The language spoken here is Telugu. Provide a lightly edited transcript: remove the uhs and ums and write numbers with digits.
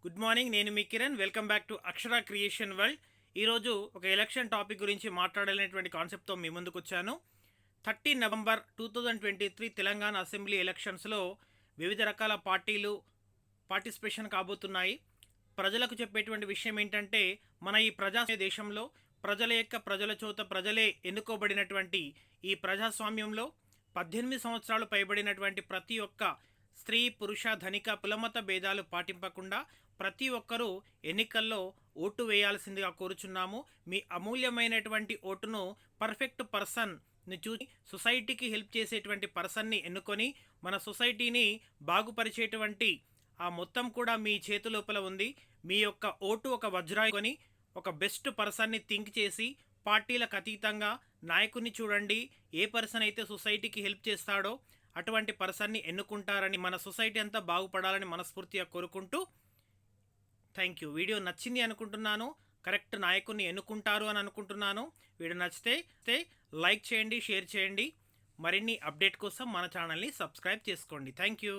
Good morning. నేను మీ Kiran. Welcome back to Akshara creation world. ఈరోజు ఒక ఎలక్షన్ టాపిక్ గురించి మాట్లాడాలనేటువంటి కాన్సెప్ట్తో మీ ముందుకు వచ్చాను. 13 నవంబర్ 2023 తెలంగాణ అసెంబ్లీ ఎలక్షన్స్లో వివిధ రకాల పార్టీలు పార్టిసిపేషన్ కాబోతున్నాయి. ప్రజలకు చెప్పేటువంటి విషయం ఏంటంటే, మన ఈ దేశంలో ప్రజల చోత ప్రజలే ఎన్నుకోబడినటువంటి ఈ ప్రజాస్వామ్యంలో 18 సంవత్సరాలు పైబడినటువంటి ప్రతి ఒక్క స్త్రీ, పురుష, ధనిక, కులమత భేదాలు పాటింపకుండా ప్రతి ఒక్కరూ ఎన్నికల్లో ఓటు వేయాల్సిందిగా కోరుచున్నాము. మీ అమూల్యమైనటువంటి ఓటును పర్ఫెక్ట్ పర్సన్ని చూసి సొసైటీకి హెల్ప్ చేసేటువంటి పర్సన్ని ఎన్నుకొని మన సొసైటీని బాగుపరిచేటువంటి ఆ మొత్తం కూడా మీ చేతి లోపల ఉంది. మీ యొక్క ఓటు ఒక వజ్రాయుని ఒక బెస్ట్ పర్సన్ని థింక్ చేసి పార్టీలకు అతీతంగా నాయకుని చూడండి. ఏ పర్సన్ అయితే సొసైటీకి హెల్ప్ చేస్తాడో అటువంటి పర్సన్ని ఎన్నుకుంటారని, మన సొసైటీ అంతా బాగుపడాలని మనస్ఫూర్తిగా కోరుకుంటూ థ్యాంక్ యూ. వీడియో నచ్చింది అనుకుంటున్నాను. కరెక్ట్ నాయకుడిని ఎన్నుకుంటారు అని అనుకుంటున్నాను. వీడియో నచ్చితే లైక్ చేయండి, షేర్ చేయండి. మరిన్ని అప్డేట్ కోసం మన ఛానల్ని సబ్స్క్రైబ్ చేసుకోండి. Thank you.